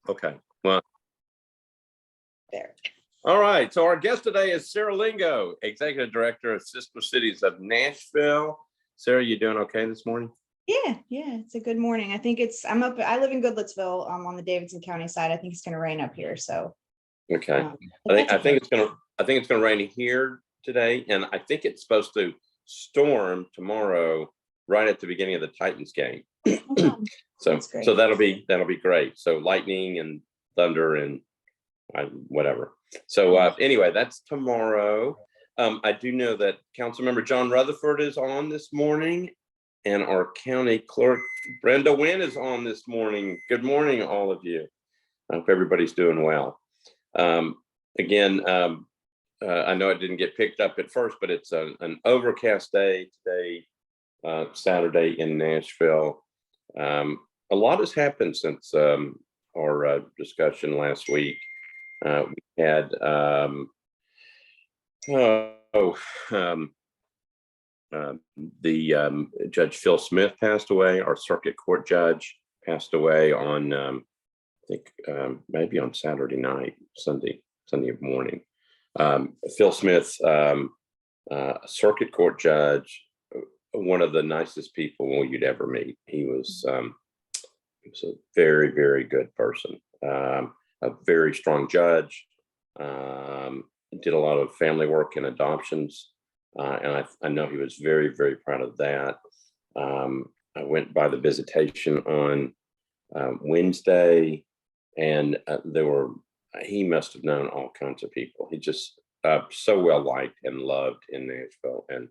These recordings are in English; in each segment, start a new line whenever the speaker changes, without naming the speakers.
Okay. Well,
there.
All right. So our guest today is Sarah Lingo, Executive Director of Sister Cities of Nashville. Sarah, you doing okay this morning?
Yeah, it's a good morning. I think I live in Goodlettsville, on the Davidson County side. I think it's gonna rain up here, so.
Okay. I think it's gonna rain here today, and I think it's supposed to storm tomorrow right at the beginning of the Titans game. So that'll be great. So lightning and thunder and whatever. So anyway, that's tomorrow. I do know that Councilmember John Rutherford is on this morning, and our county clerk Brenda Wynn is on this morning. Good morning, all of you. I hope everybody's doing well. Again, I know it didn't get picked up at first, but it's an overcast day today, Saturday in Nashville. A lot has happened since our discussion last week. We had Judge Phil Smith passed away. Our circuit court judge passed away on I think maybe on Saturday night, Sunday morning. Phil Smith, circuit court judge, one of the nicest people you'd ever meet. He was a very, very good person. A very strong judge, did a lot of family work and adoptions, and I know he was very, very proud of that. I went by the visitation on Wednesday, and he must have known all kinds of people. He just so well liked and loved in Nashville, and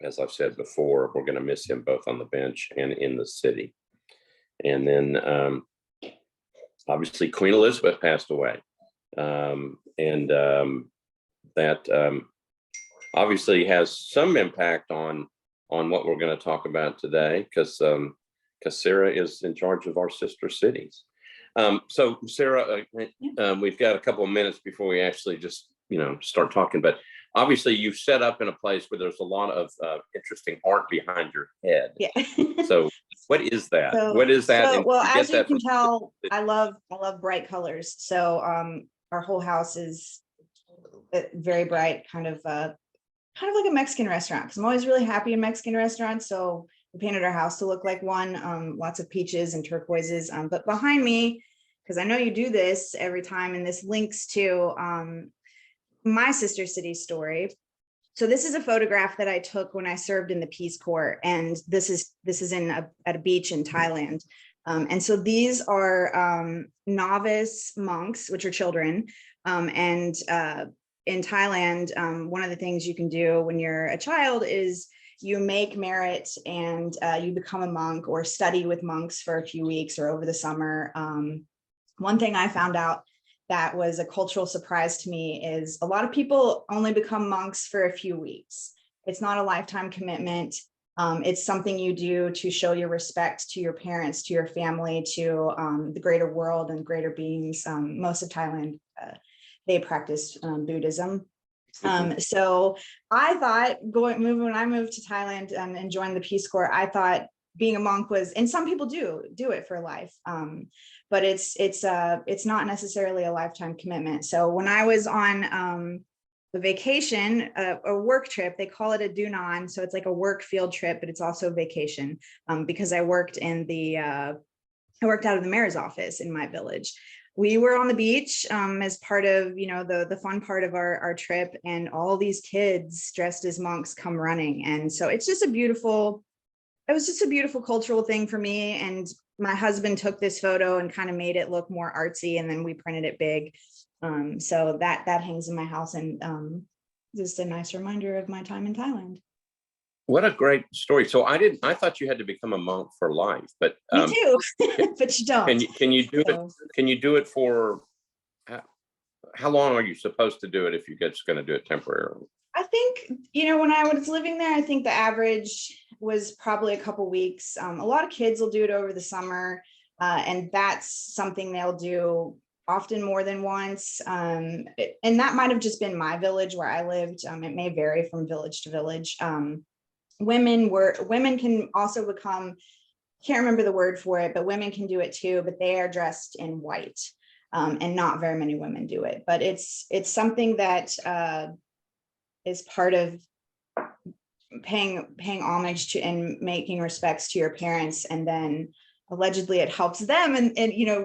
as I've said before, we're going to miss him both on the bench and in the city. And then obviously Queen Elizabeth passed away, and that obviously has some impact on what we're going to talk about today, because Sarah is in charge of our sister cities. So Sarah, we've got a couple of minutes before we actually just start talking, but obviously you've set up in a place where there's a lot of interesting art behind your head.
Yeah.
So what is that? What is that?
So, well, as you can tell, I love bright colors. So our whole house is very bright, kind of like a Mexican restaurant, because I'm always really happy in Mexican restaurants. So we painted our house to look like one. Lots of peaches and turquoises. But behind me, because I know you do this every time, and this links to my sister city story. So this is a photograph that I took when I served in the Peace Corps, and this is at a beach in Thailand. And so these are novice monks, which are children. And in Thailand, one of the things you can do when you're a child is you make merit, and you become a monk or study with monks for a few weeks or over the summer. One thing I found out that was a cultural surprise to me is a lot of people only become monks for a few weeks. It's not a lifetime commitment. It's something you do to show your respect to your parents, to your family, to the greater world and greater beings. Most of Thailand, they practice Buddhism. So I thought when I moved to Thailand and joined the Peace Corps, I thought being a monk was, and some people do it for life, but it's not necessarily a lifetime commitment. So when I was on a vacation, a work trip, they call it a Dunan, so it's like a work field trip, but it's also a vacation, because I worked out of the mayor's office in my village. We were on the beach as part of the fun part of our trip, and all these kids dressed as monks come running, and so it was just a beautiful cultural thing for me. And my husband took this photo and kind of made it look more artsy, and then we printed it big. So that hangs in my house, and just a nice reminder of my time in Thailand.
What a great story. So I thought you had to become a monk for life, but
me too. But you don't.
Can you do it? Can you do it for how long are you supposed to do it if you're just going to do it temporarily?
I think, when I was living there, I think the average was probably a couple weeks. A lot of kids will do it over the summer, and that's something they'll do often more than once. And that might have just been my village where I lived. It may vary from village to village. Women can also become can't remember the word for it, but women can do it too, but they are dressed in white. And not very many women do it, but it's something that is part of paying homage to and making respects to your parents, and then allegedly it helps them and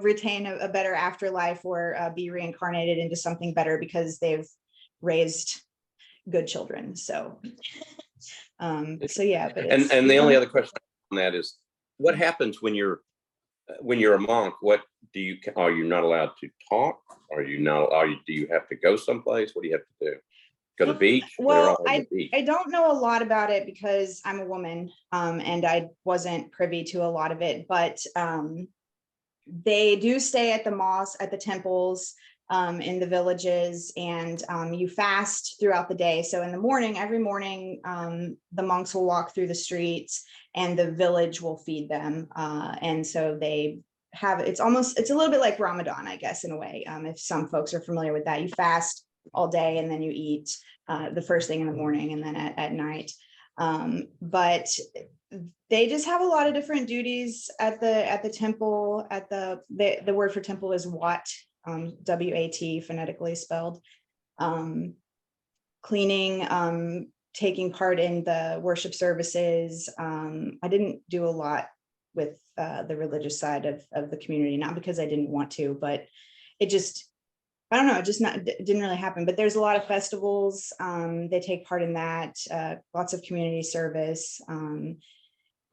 retain a better afterlife, or be reincarnated into something better because they've raised good children. So yeah, but it's,
and the only other question on that is, what happens when you're a monk? What do you, are you not allowed to talk? Do you have to go someplace? What do you have to do? Go to the beach?
Well, I don't know a lot about it because I'm a woman, and I wasn't privy to a lot of it, but they do stay at the mosque, at the temples, in the villages, and you fast throughout the day. So in the morning, every morning, the monks will walk through the streets and the village will feed them. And so they have, it's a little bit like Ramadan, I guess, in a way. If some folks are familiar with that, you fast all day and then you eat the first thing in the morning and then at night. But they just have a lot of different duties at the temple. At the word for temple is Wat, W-A-T, phonetically spelled. Cleaning, taking part in the worship services. I didn't do a lot with the religious side of the community, not because I didn't want to, but it just, I don't know, it didn't really happen. But there's a lot of festivals. They take part in that, lots of community service. And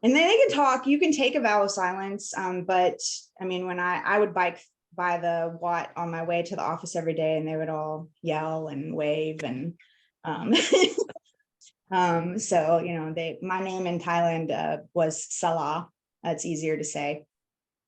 then they can talk, you can take a vow of silence. But I mean, when I would bike by the Wat on my way to the office every day, and they would all yell and wave and so, my name in Thailand was Salah. It's easier to say.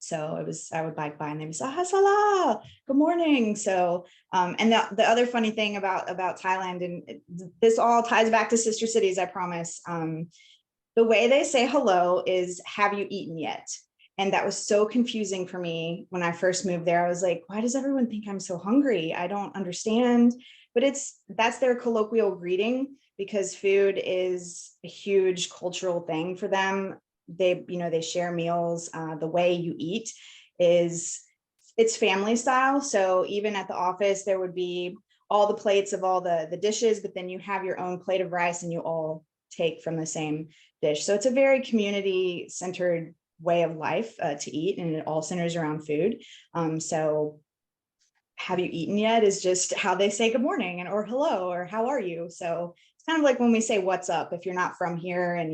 So I would bike by and they would say, Salah, good morning. So, and the other funny thing about Thailand, and this all ties back to sister cities, I promise. The way they say hello is, have you eaten yet? And that was so confusing for me when I first moved there. I was like, why does everyone think I'm so hungry? I don't understand. But that's their colloquial greeting, because food is a huge cultural thing for them. They share meals. The way you eat it's family style. So even at the office, there would be all the plates of all the dishes, but then you have your own plate of rice and you all take from the same dish. So it's a very community centered way of life to eat, and it all centers around food. So have you eaten yet is just how they say good morning or hello or how are you. So it's kind of like when we say what's up. If you're not from here and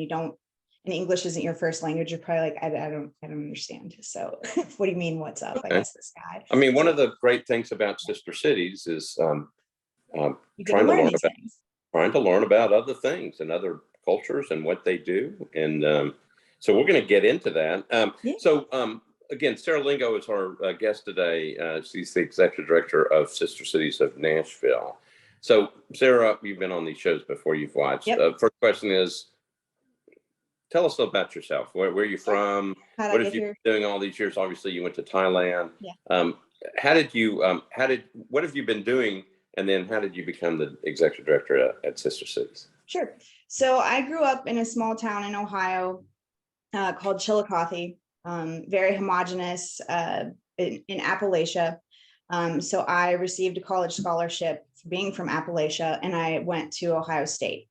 and English isn't your first language, you're probably like, I don't understand. So what do you mean what's up?
Okay.
I guess this guy.
I mean, one of the great things about sister cities is
trying
to learn about other things and other cultures and what they do. And so we're going to get into that.
Yeah.
So again, Sarah Lingo is our guest today. She's the executive director of Sister Cities of Nashville. So Sarah, you've been on these shows before, you've watched.
Yep.
First question is, tell us a little about yourself. Where are you from? What have you been doing all these years? Obviously, you went to Thailand.
Yeah.
What have you been doing? And then how did you become the executive director at Sister Cities?
Sure. So I grew up in a small town in Ohio called Chillicothe, very homogenous in Appalachia. So I received a college scholarship for being from Appalachia, and I went to Ohio State,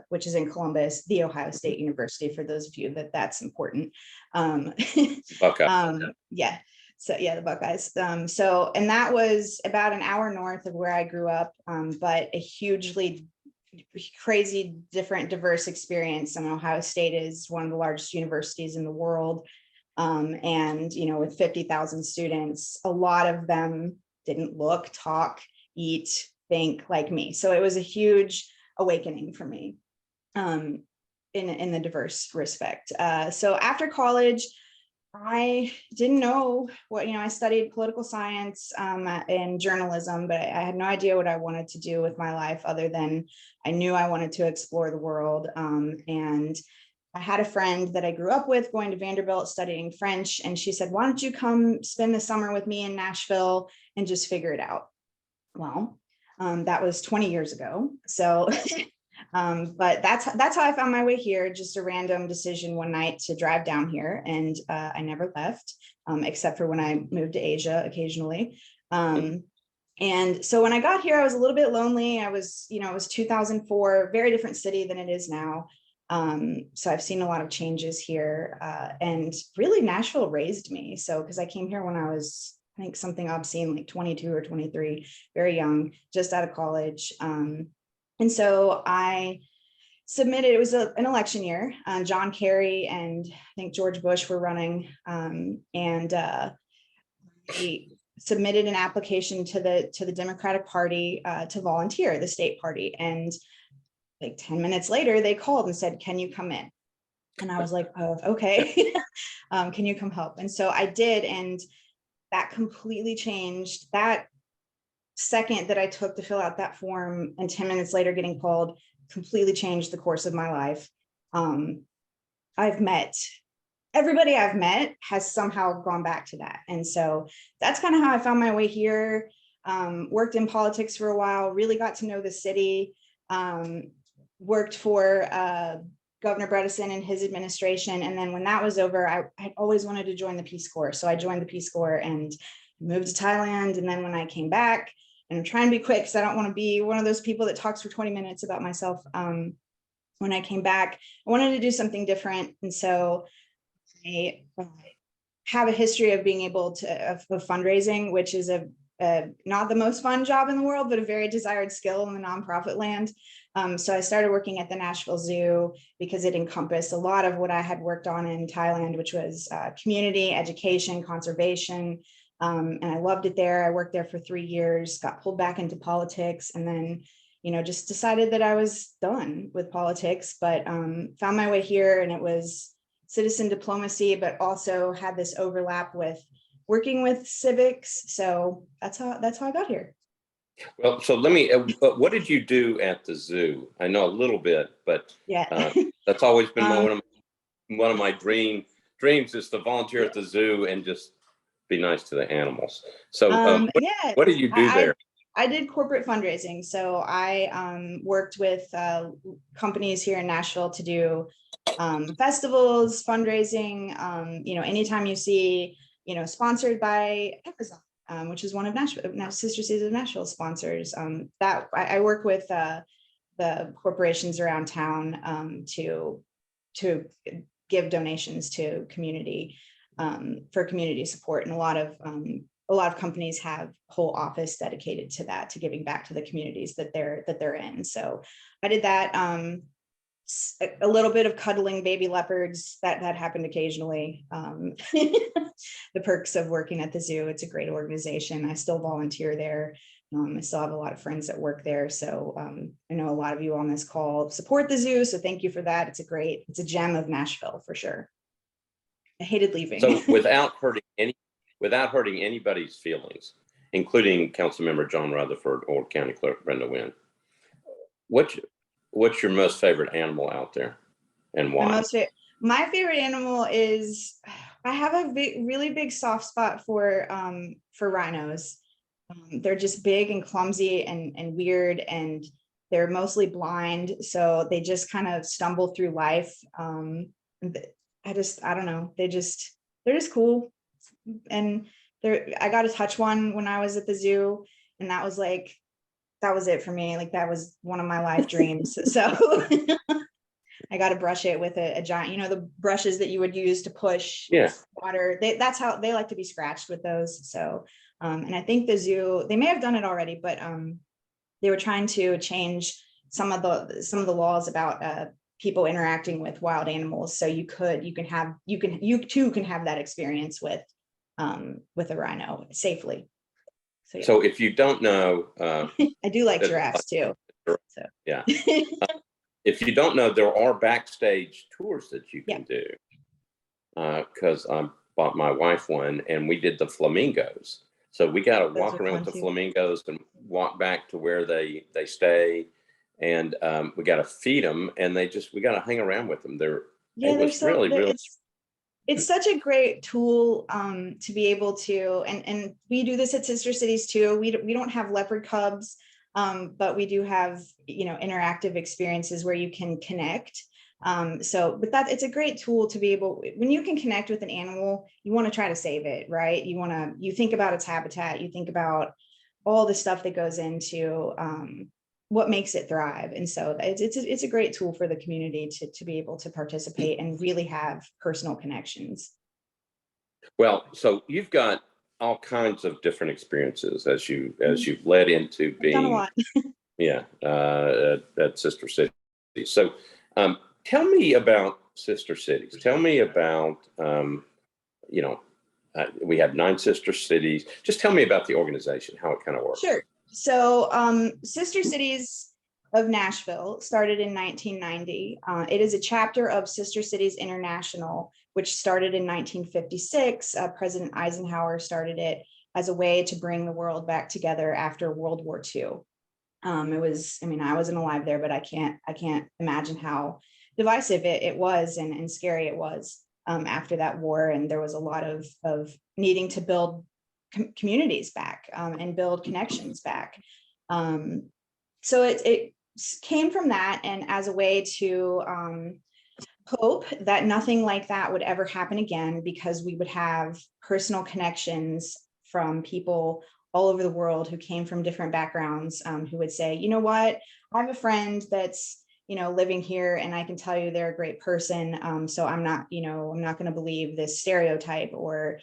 which is in Columbus, the Ohio State University, for those of you that's important.
Buckeye.
Yeah. So yeah, the Buckeyes. And that was about an hour north of where I grew up, but a hugely crazy, different, diverse experience. And Ohio State is one of the largest universities in the world. And, with 50,000 students, a lot of them didn't look, talk, eat, think like me. So it was a huge awakening for me in the diverse respect. So after college, I didn't know what, I studied political science and journalism, but I had no idea what I wanted to do with my life, other than I knew I wanted to explore the world. And I had a friend that I grew up with going to Vanderbilt studying French. And she said, why don't you come spend the summer with me in Nashville and just figure it out? Well, that was 20 years ago. So But that's how I found my way here. Just a random decision one night to drive down here, and I never left, except for when I moved to Asia occasionally. And so when I got here, I was a little bit lonely. I was, it was 2004, very different city than it is now. So I've seen a lot of changes here, and really Nashville raised me. So because I came here when I was, I think, something obscene, like 22 or 23, very young, just out of college. And so I submitted, it was an election year. John Kerry and I think George Bush were running, and we submitted an application to the Democratic Party to volunteer, the state party. And like 10 minutes later, they called and said, "Can you come in?" And I was like, "Oh, okay." Can you come help? And so I did, and that completely changed. That second that I took to fill out that form and 10 minutes later getting called completely changed the course of my life. I've met everybody I've met has somehow gone back to that. And so that's kind of how I found my way here. Worked in politics for a while, really got to know the city, worked for Governor Bredesen and his administration. And then when that was over, I always wanted to join the Peace Corps. So I joined the Peace Corps and moved to Thailand. And then when I came back, and I'm trying to be quick because I don't want to be one of those people that talks for 20 minutes about myself. When I came back, I wanted to do something different. And so I have a history of being able to, of fundraising, which is not the most fun job in the world, but a very desired skill in the nonprofit land. So I started working at the Nashville Zoo because it encompassed a lot of what I had worked on in Thailand, which was community, education, conservation. And I loved it there. I worked there for 3 years, got pulled back into politics, and then, just decided that I was done with politics, but found my way here, and it was citizen diplomacy, but also had this overlap with working with civics. So that's how I got here.
Well, so let me, what did you do at the zoo? I know a little bit, but
Yeah.
that's always been one of my dreams is to volunteer at the zoo and just be nice to the animals. So what did you do there?
I did corporate fundraising. So I worked with companies here in Nashville to do festivals, fundraising. Anytime you see, sponsored by Amazon, which is one of Nashville, Sister Cities of Nashville sponsors. That I work with the corporations around town to give donations to community for community support, and a lot of companies have whole office dedicated to that, to giving back to the communities that they're in. So I did that. A little bit of cuddling baby leopards that happened occasionally. The perks of working at the zoo. It's a great organization. I still volunteer there. I still have a lot of friends that work there. So I know a lot of you on this call support the zoo. So thank you for that. It's a gem of Nashville for sure. I hated leaving.
So without hurting anybody's feelings, including Councilmember John Rutherford or County Clerk Brenda Wynn, what's your most favorite animal out there, and why?
My favorite animal is, I have a really big soft spot for rhinos. They're just big and clumsy and weird, and they're mostly blind, so they just kind of stumble through life. I don't know. They're just cool. And I got to touch one when I was at the zoo, and that was it for me. Like, that was one of my life dreams. So I got to brush it with a giant, the brushes that you would use to push water. That's how they like to be scratched with those. So, and I think the zoo, they may have done it already, but they were trying to change some of the laws about people interacting with wild animals. So you too can have that experience with a rhino safely. So, yeah.
So if you don't know,
I do like giraffes too. So.
Yeah. If you don't know, there are backstage tours that you can do. Because I bought my wife one, and we did the flamingos. So we got to walk around with the flamingos and walk back to where they stay, and we got to feed them, and we got to hang around with them.
It's such a great tool to be able to, and we do this at Sister Cities too. We don't have leopard cubs. But we do have, interactive experiences where you can connect. But it's a great tool to be able, when you can connect with an animal, you want to try to save it, right? You think about its habitat, you think about all the stuff that goes into what makes it thrive. And so it's a great tool for the community to be able to participate and really have personal connections.
Well, so you've got all kinds of different experiences as you've led into
I've done a
being,
lot.
yeah, at Sister City. So tell me about Sister Cities. Tell me about, you know, we have 9 sister cities. Just tell me about the organization, how it kind of works.
Sure. So Sister Cities of Nashville started in 1990. It is a chapter of Sister Cities International, which started in 1956. President Eisenhower started it as a way to bring the world back together after World War II. It was, I wasn't alive there, but I can't imagine how divisive it was and scary it was after that war. And there was a lot of needing to build communities back and build connections back. So it came from that, and as a way to hope that nothing like that would ever happen again, because we would have personal connections from people all over the world who came from different backgrounds, who would say, you know what, I have a friend that's living here, and I can tell you they're a great person. So I'm not going to believe this stereotype or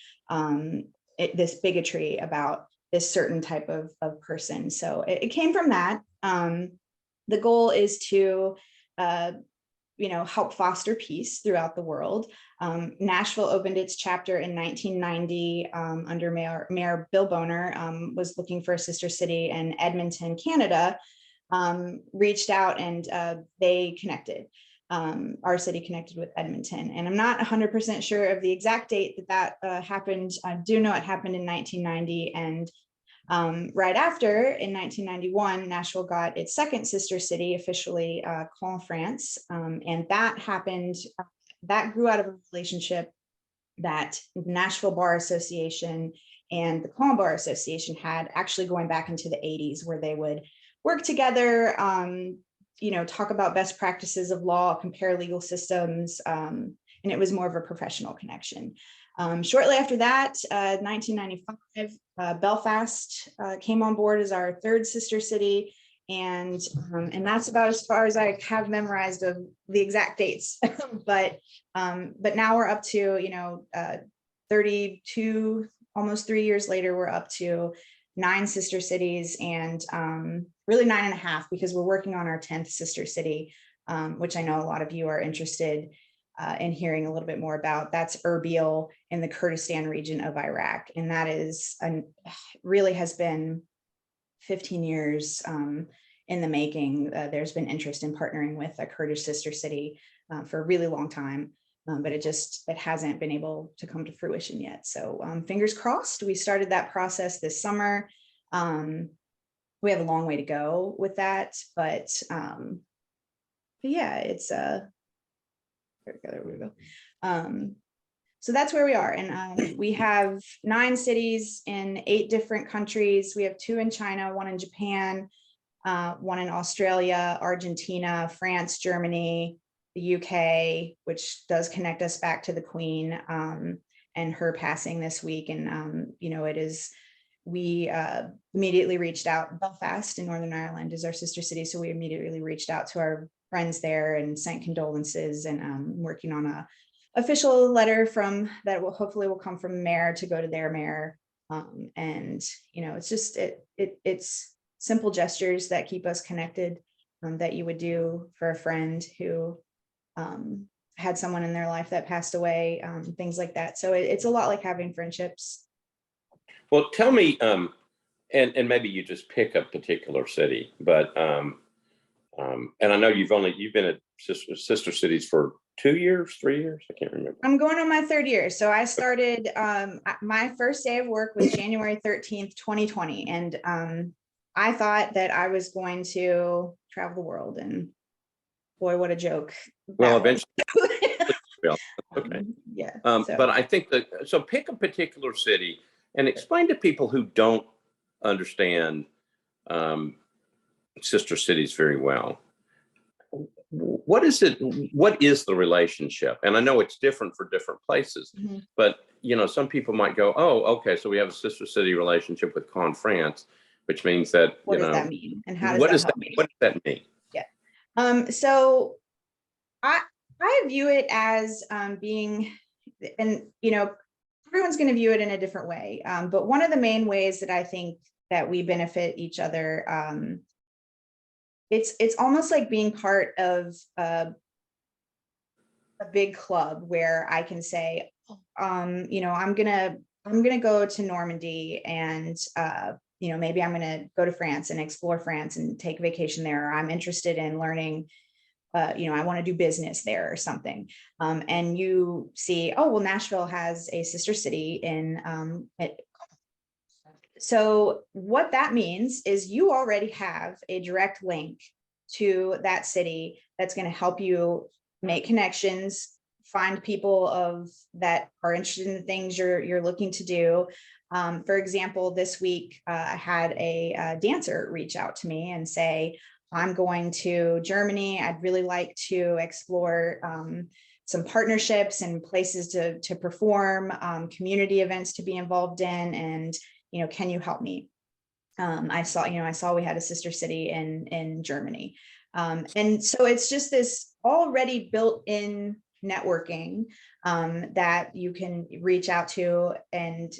this bigotry about this certain type of person. So it came from that. The goal is to help foster peace throughout the world. Nashville opened its chapter in 1990 under Mayor Bill Boner, was looking for a sister city, and Edmonton, Canada, reached out, and they connected. Our city connected with Edmonton, and I'm not 100% sure of the exact date that happened. I do know it happened in 1990, and right after, in 1991, Nashville got its second sister city, officially Caen, France, and that happened. That grew out of a relationship that the Nashville Bar Association and the Caen Bar Association had, actually going back into the 80s, where they would work together, talk about best practices of law, compare legal systems, and it was more of a professional connection. Shortly after that, 1995, Belfast came on board as our third sister city, and that's about as far as I have memorized of the exact dates. but now we're up to 32, almost 3 years later, we're up to 9 sister cities, and really 9.5, because we're working on our 10th sister city, which I know a lot of you are interested in hearing a little bit more about. That's Erbil in the Kurdistan region of Iraq. And that is really has been 15 years in the making. There's been interest in partnering with a Kurdish sister city for a really long time. But it hasn't been able to come to fruition yet. So fingers crossed. We started that process this summer. We have a long way to go with that, but yeah, it's there we go. So that's where we are, and we have 9 cities in 8 different countries. We have 2 in China, 1 in Japan, 1 in Australia, Argentina, France, Germany, the UK, which does connect us back to the Queen and her passing this week. And we immediately reached out. Belfast in Northern Ireland is our sister city, so we immediately reached out to our friends there and sent condolences, and working on a official letter that will hopefully come from the mayor to go to their mayor. And it's just it's simple gestures that keep us connected, that you would do for a friend who had someone in their life that passed away, things like that. So it's a lot like having friendships.
Well, tell me, and maybe you just pick a particular city, but and I know you've been at sister cities for 2 years, 3 years, I can't remember.
I'm going on my 3rd year. So I started, my first day of work was January 13th, 2020, and I thought that I was going to travel the world, and boy, what a joke.
Well, eventually. Well, okay.
Yeah.
But I think so pick a particular city and explain to people who don't understand sister cities very well. What is it? What is the relationship? And I know it's different for different places, but some people might go, "Oh, okay, so we have a sister city relationship with Con France," which means that
what does that mean, and how does
what
that
does
help
that
me?
what does that mean?
Yeah. So I view it as being, and everyone's going to view it in a different way. But one of the main ways that I think that we benefit each other, it's almost like being part of a big club where I can say, I'm gonna go to Normandy, and maybe I'm gonna go to France and explore France and take a vacation there. Or I'm interested in learning, I want to do business there or something. And you see, oh, well, Nashville has a sister city in so what that means is you already have a direct link to that city that's going to help you make connections, find people that are interested in the things you're looking to do. For example, this week I had a dancer reach out to me and say, I'm going to Germany. I'd really like to explore some partnerships and places to perform, community events to be involved in, and can you help me? I saw we had a sister city in Germany. And so it's just this already built-in networking that you can reach out to, and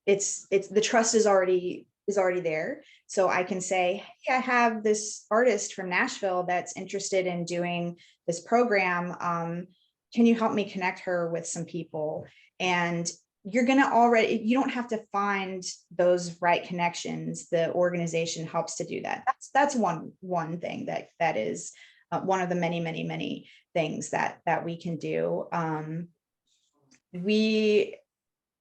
it's the trust is already there. So I can say, hey, I have this artist from Nashville that's interested in doing this program. Can you help me connect her with some people? And you don't have to find those right connections. The organization helps to do that. That's one thing that is one of the many things that we can do.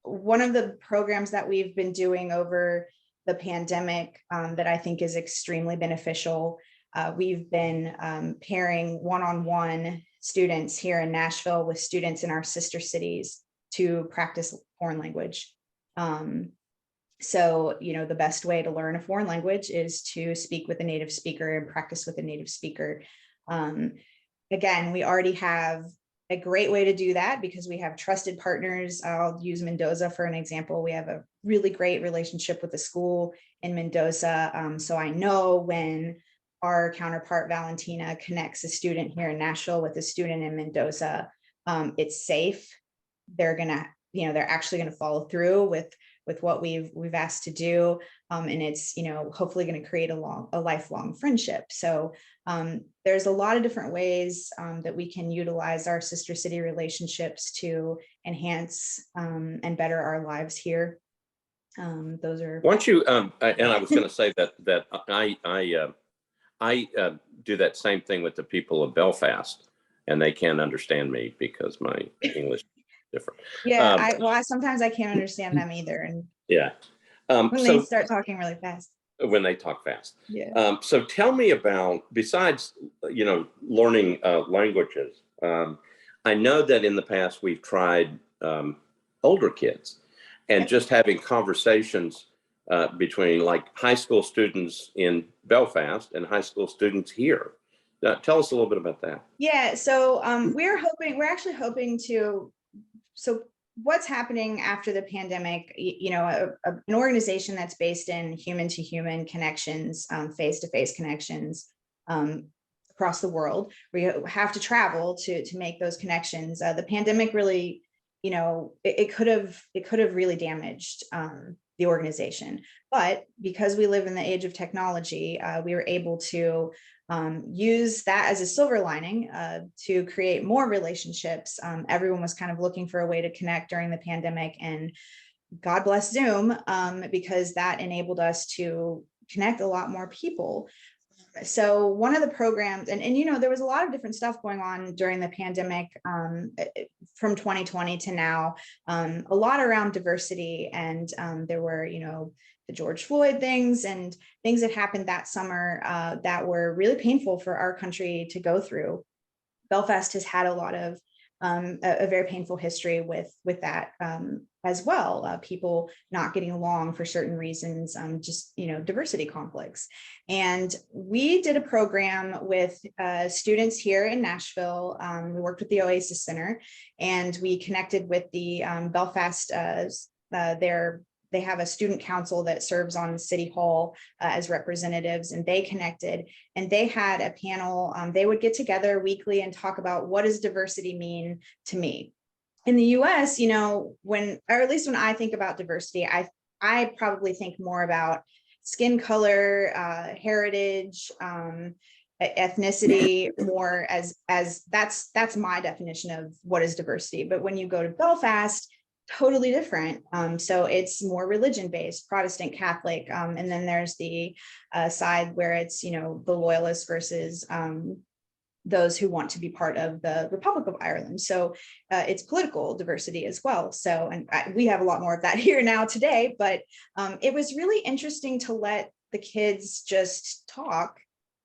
One of the programs that we've been doing over the pandemic that I think is extremely beneficial, we've been pairing one-on-one students here in Nashville with students in our sister cities to practice foreign language. So, the best way to learn a foreign language is to speak with a native speaker and practice with a native speaker. Again, we already have a great way to do that because we have trusted partners. I'll use Mendoza for an example. We have a really great relationship with the school in Mendoza. So I know when our counterpart Valentina connects a student here in Nashville with a student in Mendoza, it's safe. They're actually gonna follow through with what we've asked to do, and it's hopefully going to create a lifelong friendship. So there's a lot of different ways that we can utilize our sister city relationships to enhance and better our lives here. Those are.
Once you and I was going to say that I do that same thing with the people of Belfast, and they can't understand me because my English is different.
Yeah, I sometimes I can't understand them either, and
yeah,
when they start talking really fast.
When they talk fast.
Yeah.
So tell me about, besides learning languages. I know that in the past we've tried older kids, and just having conversations between like high school students in Belfast and high school students here. Tell us a little bit about that.
Yeah, so we're actually hoping to, so what's happening after the pandemic, an organization that's based in human to human connections, face-to-face connections across the world, where you have to travel to make those connections. The pandemic really, it could have really damaged the organization. But because we live in the age of technology, we were able to use that as a silver lining to create more relationships. Everyone was kind of looking for a way to connect during the pandemic, and God bless Zoom, because that enabled us to connect a lot more people. So one of the programs, and there was a lot of different stuff going on during the pandemic from 2020 to now, a lot around diversity, and there were, the George Floyd things and things that happened that summer that were really painful for our country to go through. Belfast has had a lot of a very painful history with that as well. People not getting along for certain reasons, just, diversity conflicts. And we did a program with students here in Nashville. We worked with the Oasis Center, and we connected with the Belfast, they have a student council that serves on City Hall as representatives, and they connected, and they had a panel. They would get together weekly and talk about, what does diversity mean to me? In the US, or at least when I think about diversity, I probably think more about skin color, heritage, ethnicity, more as that's my definition of what is diversity. But when you go to Belfast, totally different. So it's more religion based, Protestant, Catholic, and then there's the side where it's the loyalists versus those who want to be part of the Republic of Ireland. So it's political diversity as well. So, and we have a lot more of that here now today, but it was really interesting to let the kids just talk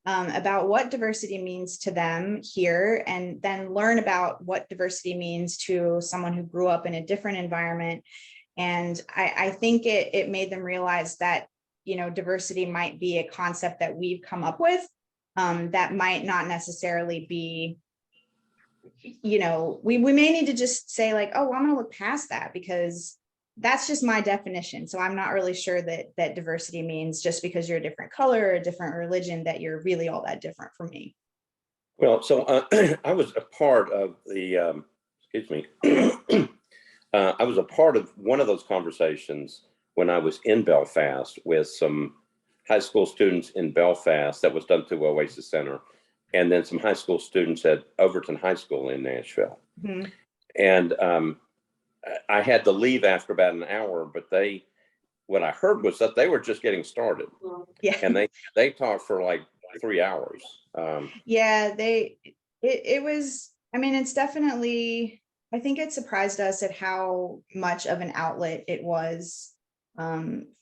about what diversity means to them here, and then learn about what diversity means to someone who grew up in a different environment. And I think it made them realize that, diversity might be a concept that we've come up with, that might not necessarily be, we may need to just say like, oh, I'm going to look past that, because that's just my definition. So I'm not really sure that diversity means just because you're a different color or a different religion, that you're really all that different from me.
Well, so I was a part of the, excuse me, I was a part of one of those conversations when I was in Belfast with some high school students in Belfast. That was done through Oasis Center, and then some high school students at Overton High School in Nashville. Mm-hmm. And I had to leave after about an hour, but what I heard was that they were just getting started. Yeah. And they talked for like 3 hours.
Yeah, it was, it's definitely, I think it surprised us at how much of an outlet it was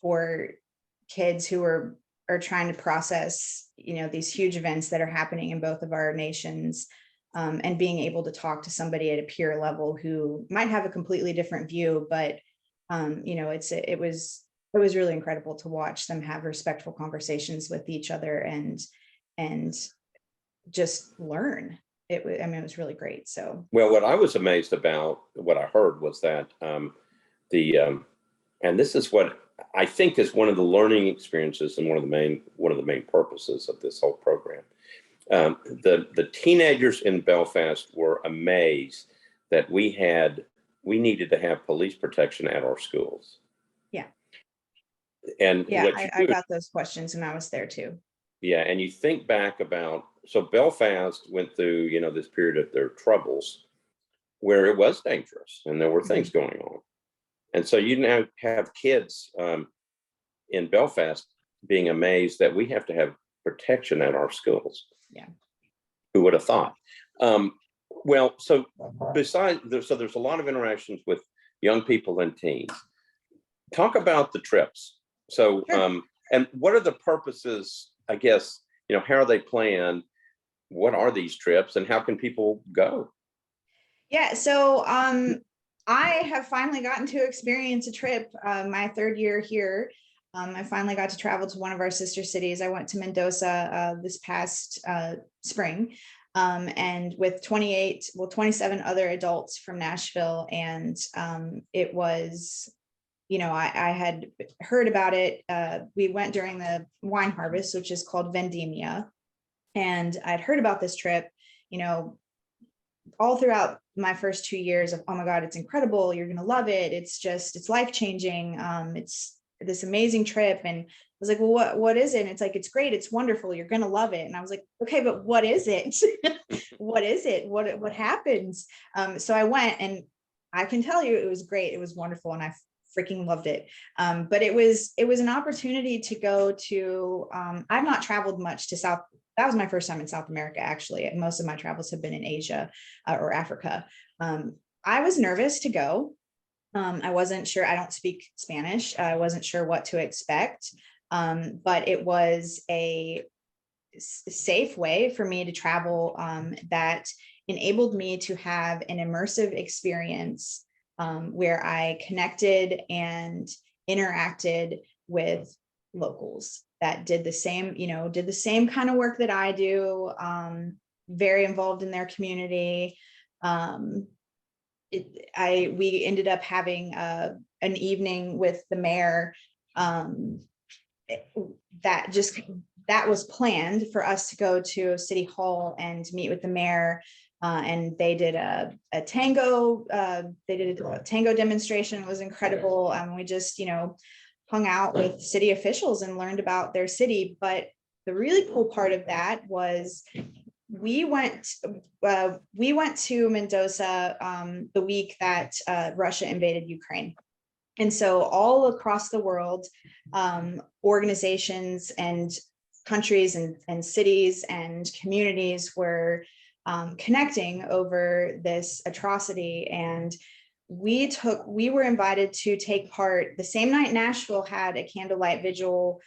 for kids who are trying to process, these huge events that are happening in both of our nations. And being able to talk to somebody at a peer level who might have a completely different view, but it was really incredible to watch them have respectful conversations with each other and just learn. It was really great. So,
well, what I was amazed about, what I heard was that and this is what I think is one of the learning experiences and one of the main purposes of this whole program. The teenagers in Belfast were amazed that we needed to have police protection at our schools.
Yeah.
And
yeah, I got those questions when I was there too.
Yeah. And you think back about, so Belfast went through, this period of their troubles where it was dangerous and there were things going on. And so you now have kids in Belfast being amazed that we have to have protection at our schools.
Yeah.
Who would have thought? Well, so there's a lot of interactions with young people and teens. Talk about the trips. So, sure. And what are the purposes, I guess, how are they planned? What are these trips and how can people go?
Yeah. So, I have finally gotten to experience a trip, my third year here. I finally got to travel to one of our sister cities. I went to Mendoza this past spring, and with 27 other adults from Nashville. And it was, I had heard about it. We went during the wine harvest, which is called Vendimia. And I'd heard about this trip, all throughout my first 2 years of, oh my God, it's incredible. You're going to love it. It's life-changing. It's this amazing trip. And I was like, well, what is it? And it's like, it's great. It's wonderful. You're going to love it. And I was like, okay, but what is it? What is it? What happens? So I went, and I can tell you, it was great. It was wonderful. And I freaking loved it. But it was an opportunity to go to, I've not traveled much to that was my first time in South America, actually. Most of my travels have been in Asia or Africa. I was nervous to go. I wasn't sure. I don't speak Spanish. I wasn't sure what to expect. But it was a safe way for me to travel that enabled me to have an immersive experience where I connected and interacted with locals that did the same, did the same kind of work that I do, very involved in their community. We ended up having an evening with the mayor that was planned for us to go to City Hall and meet with the mayor. And they did a tango, demonstration. It was incredible. We just, hung out with city officials and learned about their city. But the really cool part of that was we went to Mendoza the week that Russia invaded Ukraine. And so all across the world, organizations and countries and cities and communities were connecting over this atrocity. And we were invited to take part the same night Nashville had a candlelight vigil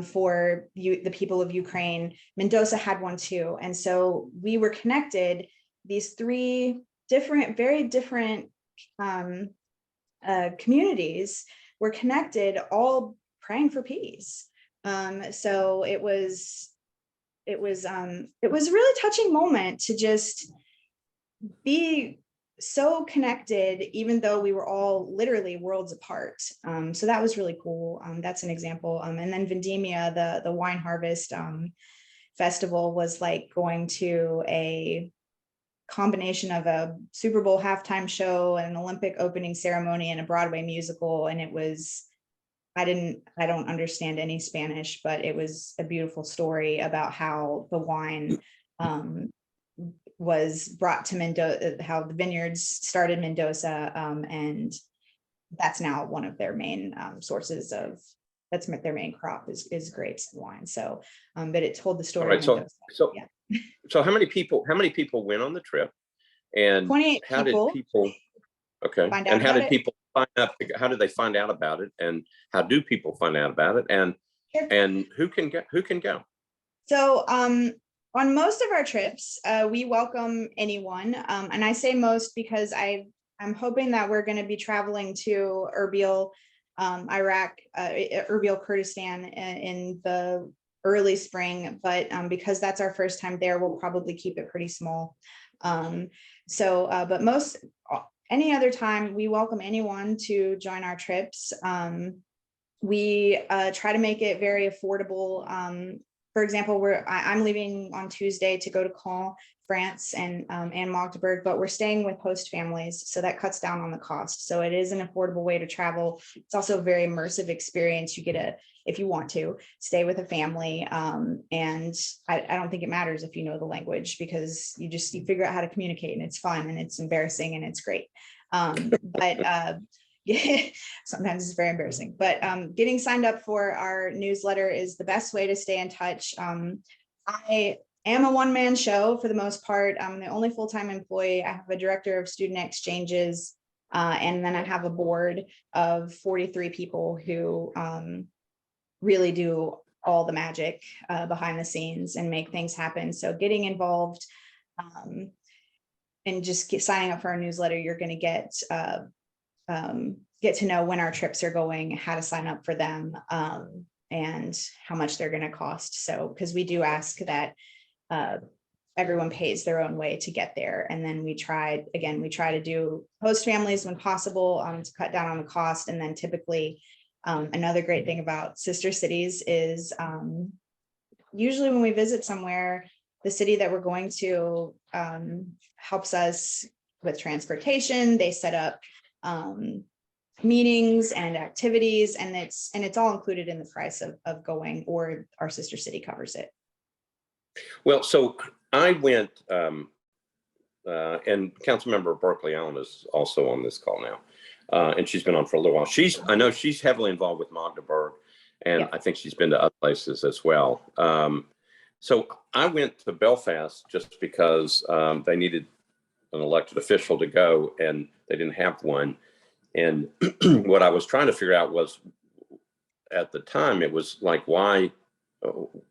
for the people of Ukraine. Mendoza had one too. And so we were connected, these three very different communities were connected, all praying for peace. So it was a really touching moment to just be so connected, even though we were all literally worlds apart. So that was really cool. That's an example. And then Vendimia, the wine harvest festival, was like going to a combination of a Super Bowl halftime show and an Olympic opening ceremony and a Broadway musical. And it was, I don't understand any Spanish, but it was a beautiful story about how the wine was brought to Mendoza, how the vineyards started Mendoza, and that's now one of their main sources of, that's their main crop is grapes and wine. So, but it told the story.
All right,
of Mendoza.
yeah. So how many people went on the trip, and
28
how
people.
did people? Okay, and how did people find out? How did they find out about it, and how do people find out about it, and who can go?
So on most of our trips, we welcome anyone, and I say most because I'm hoping that we're going to be traveling to Erbil, Iraq, Erbil, Kurdistan in the early spring, but because that's our first time there, we'll probably keep it pretty small. But any other time, we welcome anyone to join our trips. We try to make it very affordable. For example, I'm leaving on Tuesday to go to Caen, France, and Magdeburg, but we're staying with host families, so that cuts down on the cost. So it is an affordable way to travel. It's also a very immersive experience. You get if you want to, stay with a family, and I don't think it matters if you know the language, because you figure out how to communicate, and it's fun, and it's embarrassing, and it's great. Sometimes it's very embarrassing, but getting signed up for our newsletter is the best way to stay in touch. I am a one-man show for the most part. I'm the only full-time employee. I have a director of student exchanges, and then I have a board of 43 people who really do all the magic behind the scenes and make things happen. So getting involved and just signing up for our newsletter, you're going to get to know when our trips are going, how to sign up for them, and how much they're going to cost. So, because we do ask that everyone pays their own way to get there. And then we try to do host families when possible, to cut down on the cost. And then typically, another great thing about sister cities is usually when we visit somewhere, the city that we're going to helps us with transportation. They set up meetings and activities, and it's all included in the price of going, or our sister city covers it.
Well, so I went, and Councilmember Berkeley Allen is also on this call now, and she's been on for a little while. I know she's heavily involved with Magdeburg, and yeah. I think she's been to other places as well. So I went to Belfast just because they needed an elected official to go, and they didn't have one. And what I was trying to figure out was, at the time, it was like, why,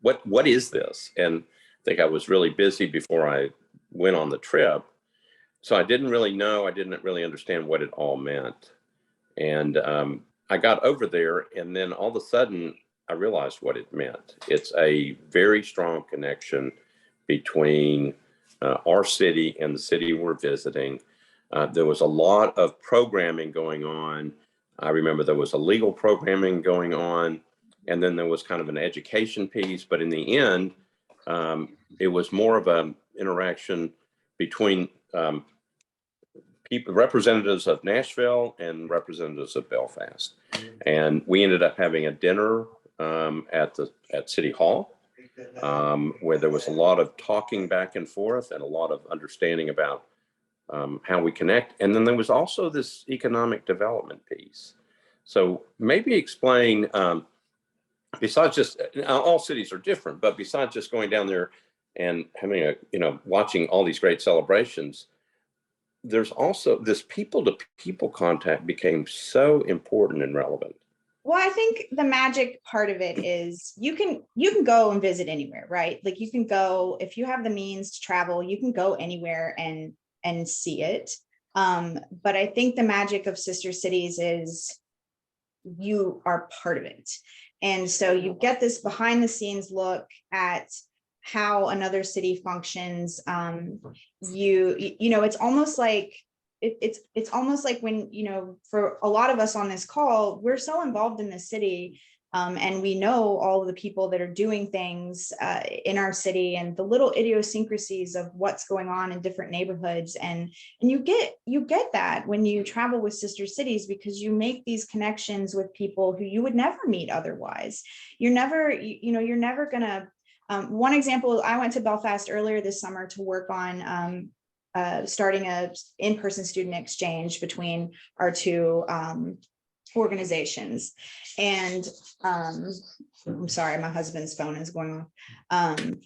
what is this? And I think I was really busy before I went on the trip. so I didn't really know, I didn't really understand what it all meant. And I got over there, and then all of a sudden, I realized what it meant. It's a very strong connection between our city and the city we're visiting. There was a lot of programming going on. I remember there was a legal programming going on, and then there was kind of an education piece. But in the end, it was more of an interaction between people, representatives of Nashville and representatives of Belfast. And we ended up having a dinner at City Hall, where there was a lot of talking back and forth and a lot of understanding about how we connect. And then there was also this economic development piece. So maybe explain, besides just, all cities are different, but besides just going down there and having watching all these great celebrations, there's also this people to people contact became so important and relevant.
Well, I think the magic part of it is you can go and visit anywhere, right? Like you can go, if you have the means to travel, you can go anywhere and see it. But I think the magic of Sister Cities is you are part of it. And so you get this behind the scenes look at how another city functions. It's almost like it's almost like when, for a lot of us on this call, we're so involved in the city, and we know all of the people that are doing things in our city and the little idiosyncrasies of what's going on in different neighborhoods. And you get that when you travel with Sister Cities, because you make these connections with people who you would never meet otherwise. You're never gonna. One example, I went to Belfast earlier this summer to work on starting a in-person student exchange between our two organizations. And I'm sorry, my husband's phone is going on.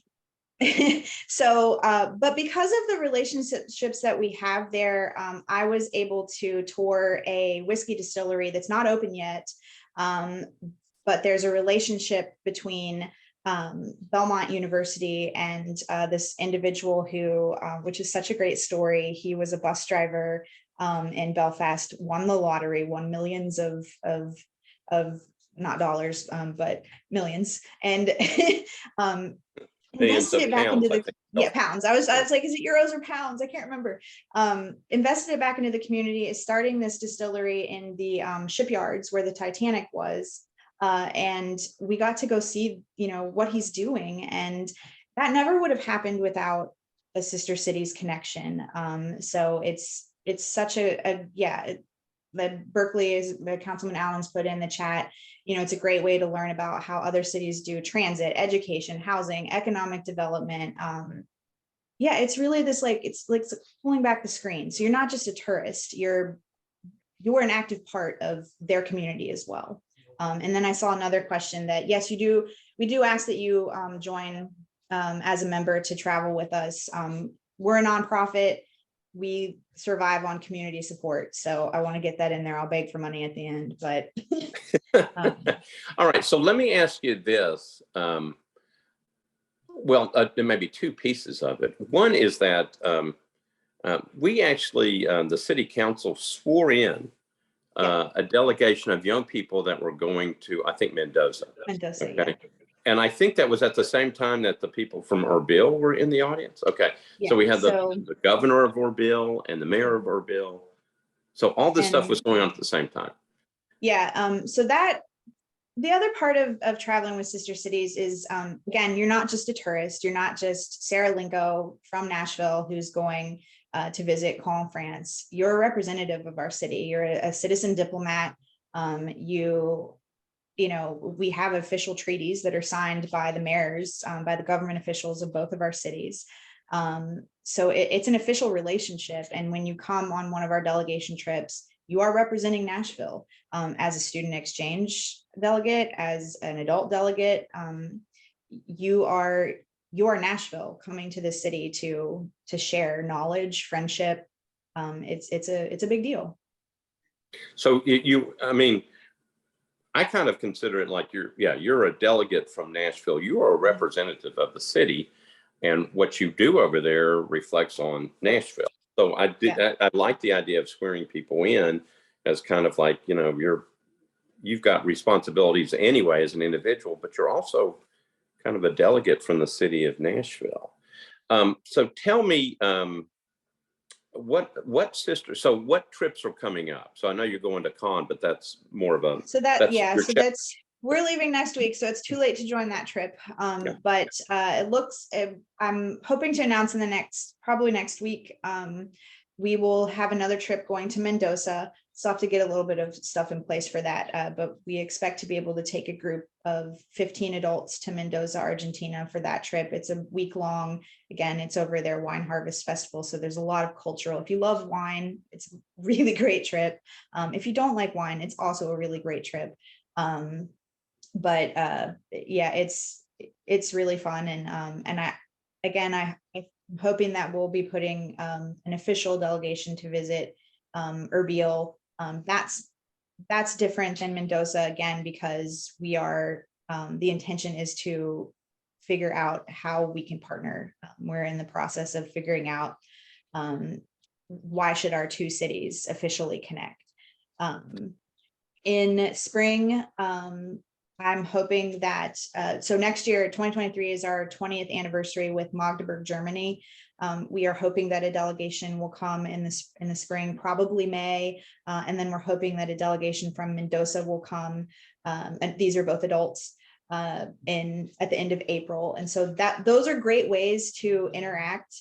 But because of the relationships that we have there, I was able to tour a whiskey distillery that's not open yet. But there's a relationship between Belmont University and this individual who, which is such a great story. He was a bus driver in Belfast, won the lottery, won millions of not dollars, but millions, and invested it back into the pounds. I was like, is it euros or pounds? I can't remember. Invested it back into the community, is starting this distillery in the shipyards where the Titanic was. And we got to go see, what he's doing. And that never would have happened without a Sister Cities connection. So it's such that Berkeley, is Councilman Allen's put in the chat, it's a great way to learn about how other cities do transit, education, housing, economic development. It's really this, it's like pulling back the screen. So you're not just a tourist, you're an active part of their community as well. And then I saw another question that, yes, we do ask that you join as a member to travel with us. We're a nonprofit. We survive on community support. So I want to get that in there. I'll beg for money at the end, but.
All right. So let me ask you this. There may be two pieces of it. One is that we actually, the city council swore in a delegation of young people that were going to, I think, Mendoza.
Mendoza,
okay. Yeah. And I think that was at the same time that the people from Erbil were in the audience. Okay. Yeah. So we had the governor of Erbil and the mayor of Erbil. So all this stuff was going on at the same time.
Yeah. So that the other part of traveling with Sister Cities is, again, you're not just a tourist. You're not just Sarah Linko from Nashville who's going to visit Caen, France. You're a representative of our city. You're a citizen diplomat. We have official treaties that are signed by the mayors, by the government officials of both of our cities. So it's an official relationship. And when you come on one of our delegation trips, you are representing Nashville as a student exchange delegate, as an adult delegate. You are Nashville coming to the city to share knowledge, friendship. It's a big deal.
So I kind of consider it like you're a delegate from Nashville. You are a representative of the city, and what you do over there reflects on Nashville. So I did.
Yeah.
I like the idea of swearing people in as kind of like, you've got responsibilities anyway as an individual, but you're also kind of a delegate from the city of Nashville. So tell me, what trips are coming up? So I know you're going to con, but that's more of a
So that,
that's
yeah,
your
so
check.
we're leaving next week, so it's too late to join that trip.
Yeah.
But it looks, I'm hoping to announce in the probably next week. We will have another trip going to Mendoza. So I have to get a little bit of stuff in place for that. But we expect to be able to take a group of 15 adults to Mendoza, Argentina for that trip. It's a week long. Again, it's over their wine harvest festival. So there's a lot of cultural. If you love wine, it's a really great trip. If you don't like wine, it's also a really great trip. But yeah, it's really fun. And I'm hoping that we'll be putting an official delegation to visit Erbil. That's different than Mendoza, again, because the intention is to figure out how we can partner. We're in the process of figuring out why should our two cities officially connect. In spring, I'm hoping that, so next year, 2023 is our 20th anniversary with Magdeburg, Germany. We are hoping that a delegation will come in the spring, probably May. And then we're hoping that a delegation from Mendoza will come. And these are both adults at the end of April. And so those are great ways to interact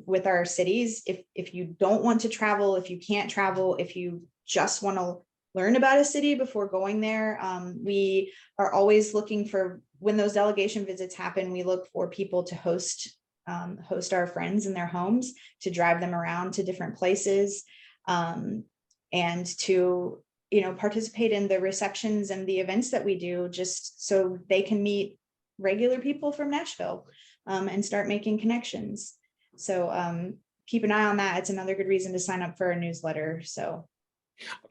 with our cities. If you don't want to travel, if you can't travel, if you just want to learn about a city before going there. We are always looking for, when those delegation visits happen, we look for people to host our friends in their homes, to drive them around to different places, and to, participate in the receptions and the events that we do, just so they can meet regular people from Nashville and start making connections. So keep an eye on that. It's another good reason to sign up for a newsletter. So.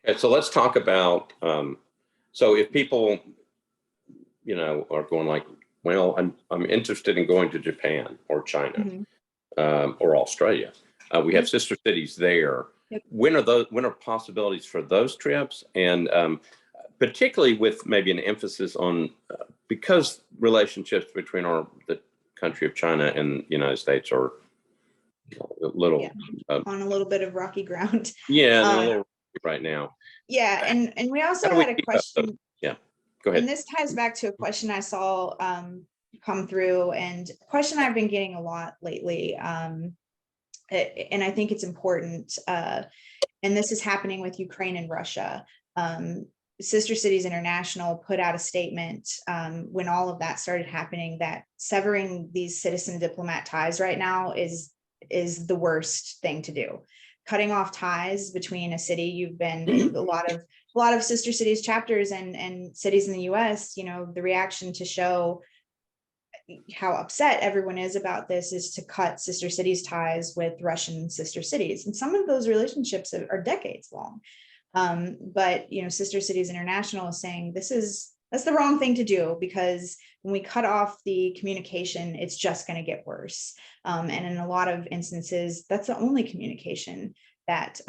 Okay, so let's talk about, so if people, are going like, well, I'm interested in going to Japan or China,
Mm-hmm.
or Australia. We have sister cities there.
Yep.
When are possibilities for those trips? And particularly with maybe an emphasis on, because relationships between the country of China and the United States are a little,
on a little bit of rocky ground.
they're a little right now.
Yeah, and we also
How do we
had a
keep up those?
question.
Yeah, go ahead.
And this ties back to a question I saw come through, and a question I've been getting a lot lately. And I think it's important. And this is happening with Ukraine and Russia. Sister Cities International put out a statement when all of that started happening, that severing these citizen diplomat ties right now is the worst thing to do. Cutting off ties between a city, you've been in a lot of Sister Cities chapters and cities in the US, the reaction to show how upset everyone is about this is to cut Sister Cities ties with Russian sister cities. And some of those relationships are decades long. But Sister Cities International is saying that's the wrong thing to do, because when we cut off the communication, it's just going to get worse. And in a lot of instances, that's the only communication that's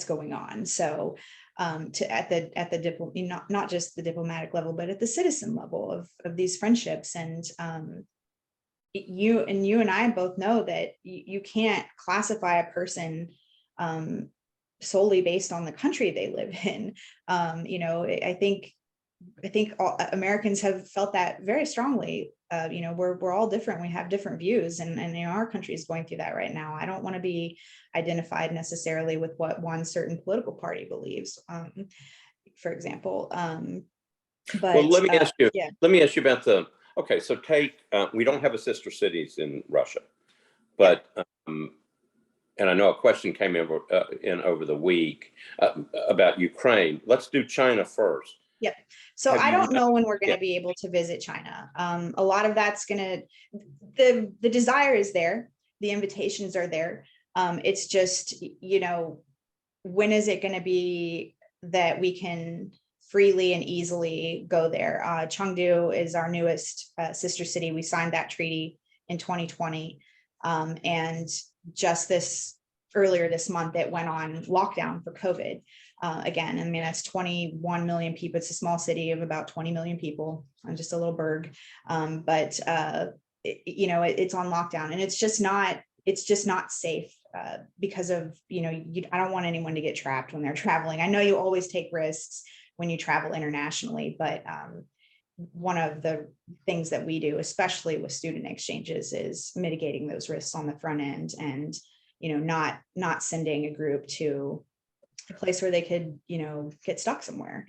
going on. So not just the diplomatic level, but at the citizen level of these friendships. And you and I both know that you can't classify a person solely based on the country they live in. I think all Americans have felt that very strongly. We're all different. We have different views, and our country is going through that right now. I don't want to be identified necessarily with what one certain political party believes, for example. But
well, let me ask you.
Yeah.
Let me ask you about okay. So we don't have a sister cities in Russia, but and I know a question came in over the week about Ukraine. Let's do China first.
Yep. So I don't know when we're going to be able to visit China. A lot of that's the desire is there. The invitations are there. It's just, when is it going to be that we can freely and easily go there? Chengdu is our newest sister city. We signed that treaty in 2020. And just this earlier this month, it went on lockdown for COVID again. I mean, that's 21 million people. It's a small city of about 20 million people. I'm just a little burg. But it's on lockdown, and it's just not safe because of, I don't want anyone to get trapped when they're traveling. I know you always take risks when you travel internationally, but one of the things that we do, especially with student exchanges, is mitigating those risks on the front end, and not sending a group to a place where they could get stuck somewhere.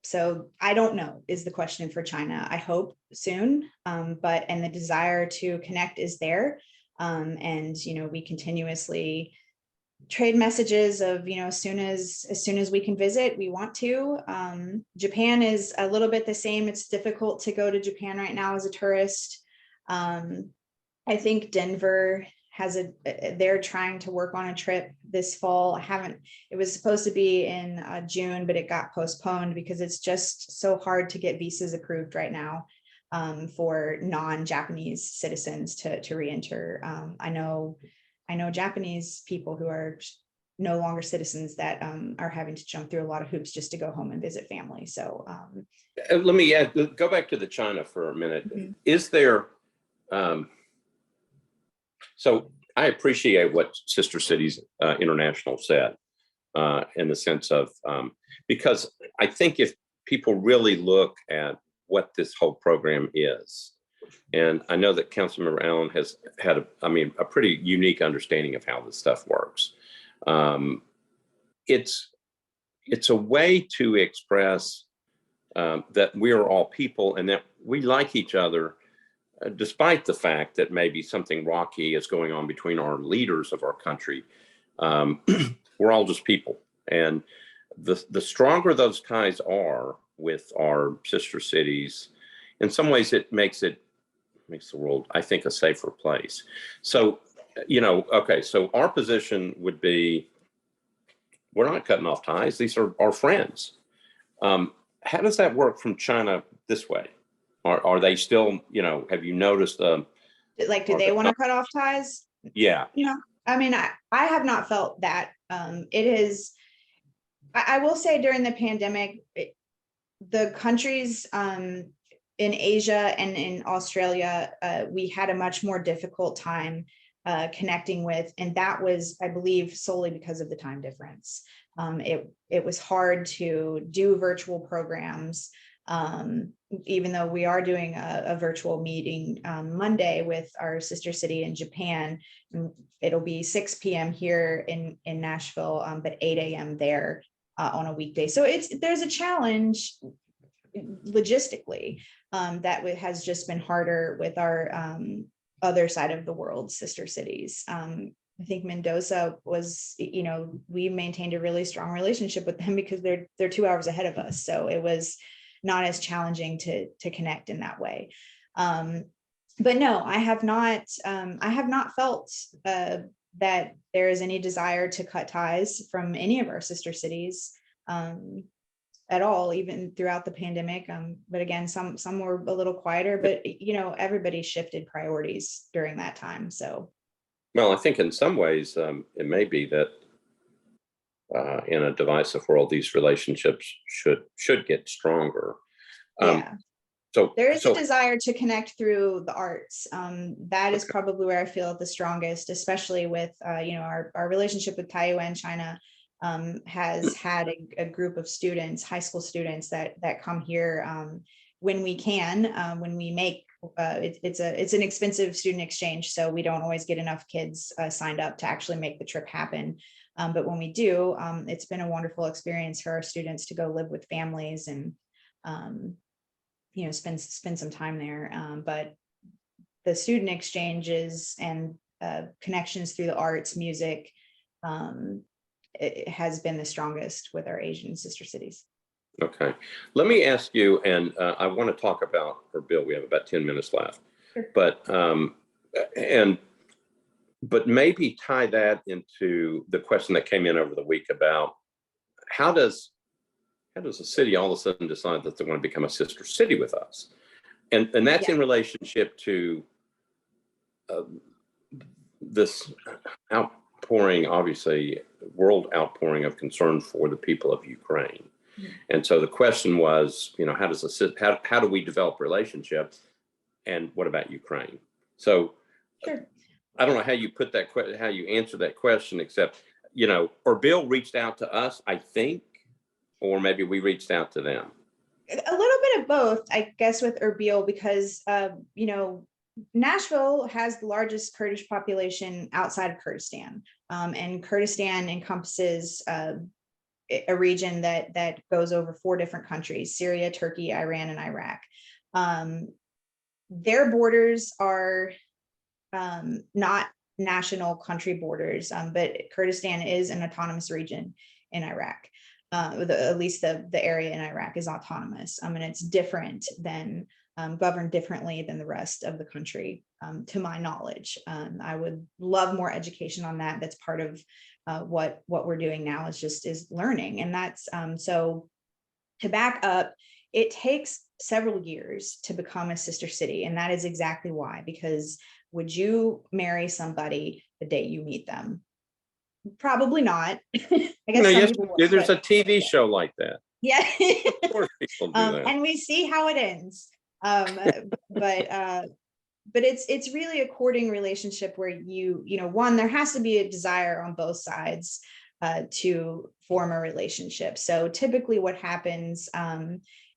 So I don't know is the question for China. I hope soon, and the desire to connect is there. And we continuously trade messages of, as soon as we can visit, we want to. Japan is a little bit the same. It's difficult to go to Japan right now as a tourist. I think Denver they're trying to work on a trip this fall. It was supposed to be in June, but it got postponed because it's just so hard to get visas approved right now for non-Japanese citizens to re-enter. I know Japanese people who are no longer citizens that are having to jump through a lot of hoops just to go home and visit family. So
let me go back to the China for a minute. Mm-hmm. Is there, so I appreciate what Sister Cities International said in the sense of, because I think if people really look at what this whole program is, and I know that Councilmember Allen has had a pretty unique understanding of how this stuff works. It's a way to express that we are all people and that we like each other, despite the fact that maybe something rocky is going on between our leaders of our country. We're all just people. And the stronger those ties are with our sister cities, in some ways it makes the world, I think, a safer place. So, okay, so our position would be, we're not cutting off ties. These are our friends. How does that work from China this way? Are they still, have you noticed? Do
they want to cut off ties?
Yeah.
I have not felt that. It is, I will say during the pandemic, the countries in Asia and in Australia, we had a much more difficult time connecting with, and that was, I believe, solely because of the time difference. It was hard to do virtual programs, even though we are doing a virtual meeting Monday with our sister city in Japan. It'll be 6 p.m. here in Nashville, but 8 a.m. there on a weekday. So there's a challenge logistically that has just been harder with our other side of the world sister cities. I think Mendoza was, we maintained a really strong relationship with them because they're 2 hours ahead of us. So it was not as challenging to connect in that way. But no, I have not felt that there is any desire to cut ties from any of our sister cities at all, even throughout the pandemic. But again, some were a little quieter, but everybody shifted priorities during that time. So,
well, I think in some ways it may be that in a divisive world, these relationships should get stronger.
Yeah. So there is a desire to connect through the arts. That is probably where I feel the strongest, especially with our relationship with Taiyuan China. Has had a group of students, high school students that come here when we can, when we make it's an expensive student exchange, so we don't always get enough kids signed up to actually make the trip happen. But when we do, it's been a wonderful experience for our students to go live with families and spend some time there. But the student exchanges and connections through the arts, music, it has been the strongest with our Asian sister cities.
Okay, let me ask you, and I want to talk about her bill. We have about 10 minutes left, sure. But maybe tie that into the question that came in over the week about how does a city all of a sudden decide that they want to become a sister city with us, and that's in relationship to this outpouring, obviously, world outpouring of concern for the people of Ukraine.
Mhm.
And so the question was, how do we develop relationships? And what about Ukraine? So
Sure.
I don't know how you put that how you answer that question, except, or Bill reached out to us, I think, or maybe we reached out to them.
A little bit of both, I guess, with Erbil, because Nashville has the largest Kurdish population outside of Kurdistan, and Kurdistan encompasses a region that goes over 4 different countries: Syria, Turkey, Iran, and Iraq. Their borders are not national country borders, but Kurdistan is an autonomous region in Iraq. At least the area in Iraq is autonomous, and it's different than governed differently than the rest of the country, to my knowledge. I would love more education on that. That's part of what we're doing now, is learning, and that's so. To back up, it takes several years to become a sister city, and that is exactly why. Because would you marry somebody the day you meet them? Probably not. I guess some
Yes,
people would,
there's a
but
TV show like that.
yeah.
Of course, people do that.
And we see how it ends. But it's really a courting relationship where one, there has to be a desire on both sides to form a relationship. So typically what happens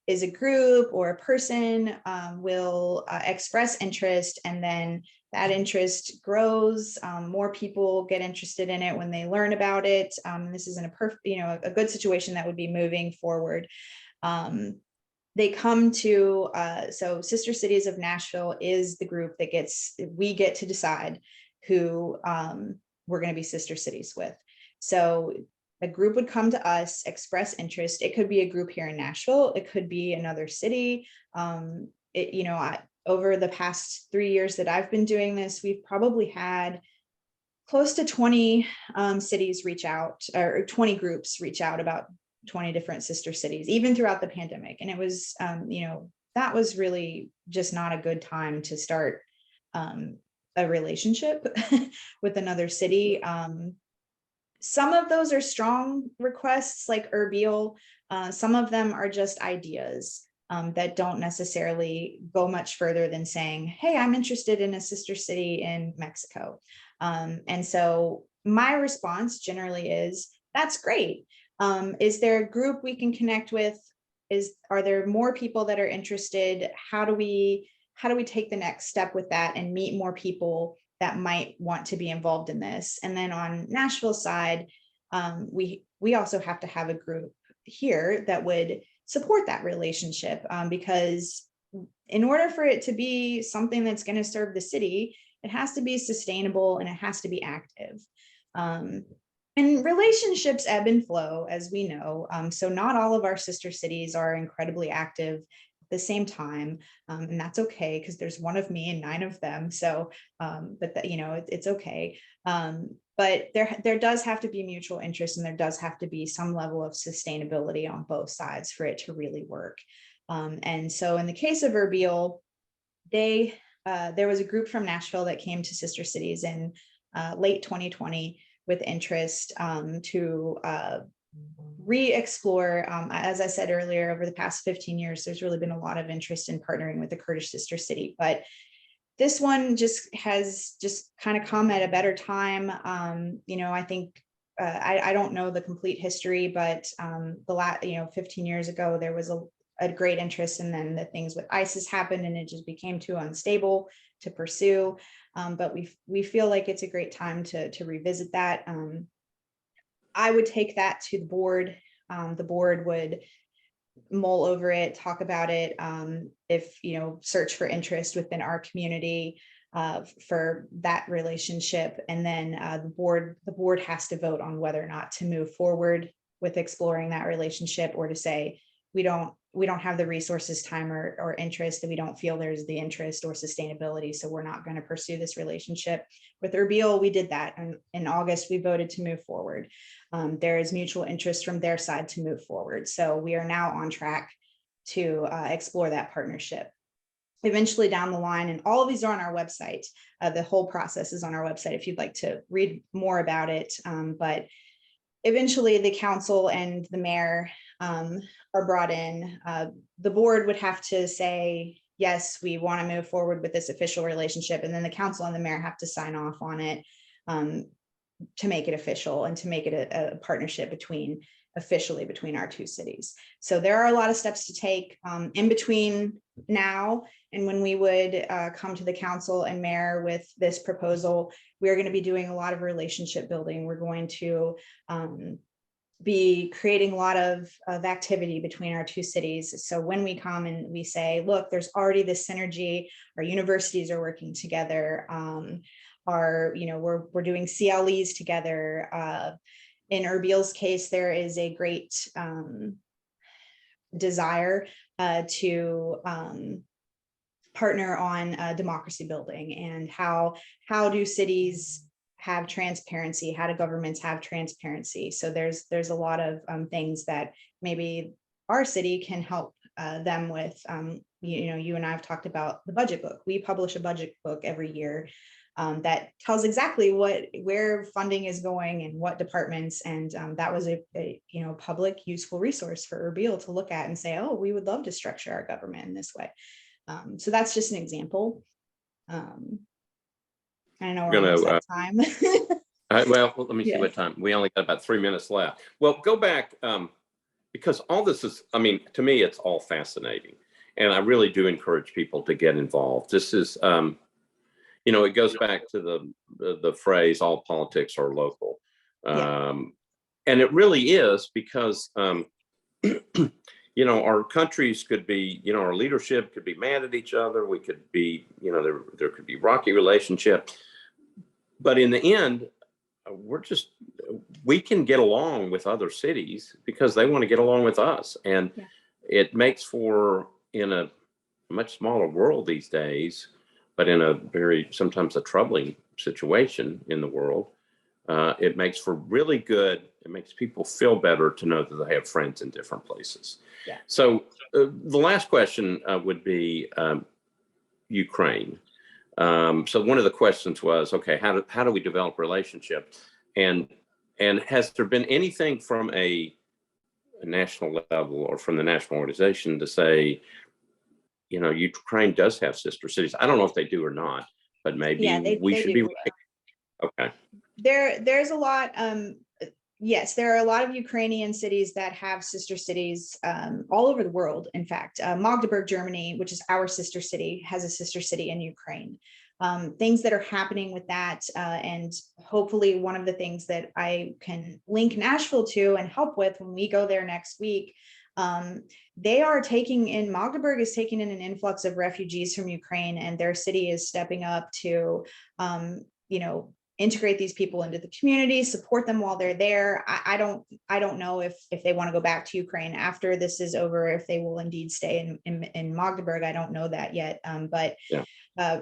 is a group or a person will express interest, and then that interest grows. More people get interested in it when they learn about it. This isn't a good situation that would be moving forward. They come to, so Sister Cities of Nashville is the group that we get to decide who we're going to be sister cities with. So a group would come to us, express interest. It could be a group here in Nashville. It could be another city. Over the past 3 years that I've been doing this, we've probably had close to 20 cities reach out, or 20 groups reach out about 20 different sister cities, even throughout the pandemic. And it was, that was really just not a good time to start a relationship with another city. Some of those are strong requests, like Erbil. Some of them are just ideas that don't necessarily go much further than saying, hey, I'm interested in a sister city in Mexico. And so my response generally is, that's great. Is there a group we can connect with? Are there more people that are interested? How do we take the next step with that and meet more people that might want to be involved in this? And then on Nashville's side, we also have to have a group here that would support that relationship, because in order for it to be something that's going to serve the city, it has to be sustainable and it has to be active. And relationships ebb and flow, as we know. So not all of our sister cities are incredibly active at the same time, and that's okay, because there's one of me and 9 of them. So, it's okay. But there does have to be mutual interest, and there does have to be some level of sustainability on both sides for it to really work. And so in the case of Erbil, there was a group from Nashville that came to Sister Cities in late 2020 with interest to re-explore. As I said earlier, over the past 15 years, there's really been a lot of interest in partnering with the Kurdish sister city, but this one has kind of come at a better time. I think I don't know the complete history, but 15 years ago, there was a great interest, and then the things with ISIS happened and it just became too unstable to pursue. But we feel like it's a great time to revisit that. I would take that to the board. The board would mull over it, talk about it, if search for interest within our community for that relationship, and then the board has to vote on whether or not to move forward with exploring that relationship, or to say we don't have the resources, time, or interest, and we don't feel there's the interest or sustainability, so we're not going to pursue this relationship. With Erbil, we did that, and in August we voted to move forward. There is mutual interest from their side to move forward, so we are now on track to explore that partnership. eventually down the line, and all of these are on our website. The whole process is on our website if you'd like to read more about it. But eventually the council and the mayor are brought in. The board would have to say, yes, we want to move forward with this official relationship. And then the council and the mayor have to sign off on it to make it official and to make it a partnership officially between our two cities. So there are a lot of steps to take in between now and when we would come to the council and mayor with this proposal. We're going to be doing a lot of relationship building. We're going to be creating a lot of activity between our two cities. So when we come and we say, look, there's already this synergy, our universities are working together, we're doing CLEs together. In Erbil's case, there is a great desire to partner on democracy building, and how do cities have transparency? How do governments have transparency? So there's a lot of things that maybe our city can help them with. You and I have talked about the budget book. We publish a budget book every year that tells exactly where funding is going and what departments. And that was a public useful resource for Erbil to look at and say, oh, we would love to structure our government in this way. So that's just an example. I know we're almost out of time.
Well, let me see what time. We only got about 3 minutes left. Well, go back, because all this is, to me, it's all fascinating. And I really do encourage people to get involved. This is, it goes back to the phrase, all politics are local. And it really is, because, our countries could be, our leadership could be mad at each other. We could be, there could be rocky relationship. But in the end, we can get along with other cities because they want to get along with us. And it makes for, in a much smaller world these days, but in a sometimes a troubling situation in the world, it makes for really good, it makes people feel better to know that they have friends in different places.
Yeah.
So the last question would be Ukraine. So one of the questions was, okay, how do we develop relationship? And has there been anything from a national level or from the national organization to say, Ukraine does have sister cities? I don't know if they do or not, but maybe we should be. Okay.
There's a lot. Yes, there are a lot of Ukrainian cities that have sister cities all over the world. In fact, Magdeburg, Germany, which is our sister city, has a sister city in Ukraine. Things that are happening with that, and hopefully one of the things that I can link Nashville to and help with when we go there next week, they are Magdeburg is taking in an influx of refugees from Ukraine, and their city is stepping up to, integrate these people into the community, support them while they're there. I don't know if they want to go back to Ukraine after this is over, if they will indeed stay in Magdeburg. I don't know that yet. But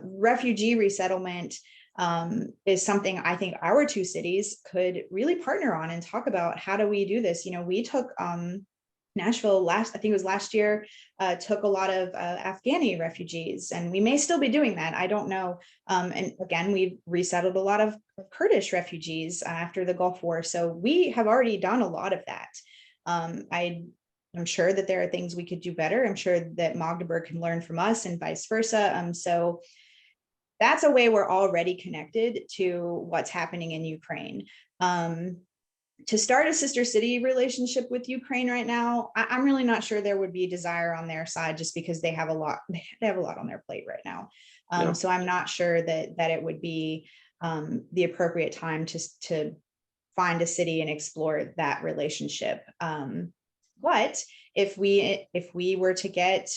refugee resettlement is something I think our two cities could really partner on and talk about. How do we do this? We took Nashville I think it was last year, took a lot of Afghani refugees, and we may still be doing that. I don't know. And again, we've resettled a lot of Kurdish refugees after the Gulf War. So we have already done a lot of that. I'm sure that there are things we could do better. I'm sure that Magdeburg can learn from us and vice versa. So that's a way we're already connected to what's happening in Ukraine. To start a sister city relationship with Ukraine right now, I'm really not sure there would be a desire on their side, just because they have a lot on their plate right now. So I'm not sure that it would be the appropriate time to find a city and explore that relationship. But if we were to get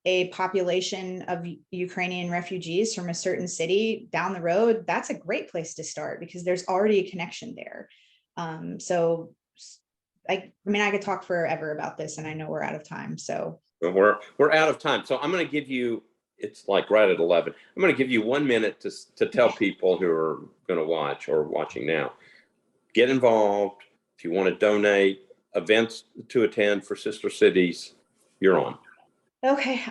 a population of Ukrainian refugees from a certain city down the road, that's a great place to start, because there's already a connection there. So I could talk forever about this, and I know we're out of time. So
we're out of time. So I'm going to give you, it's like right at 11. I'm going to give you 1 minute to tell people who are going to watch or watching now, get involved. If you want to donate, events to attend for sister cities, you're on.
Okay,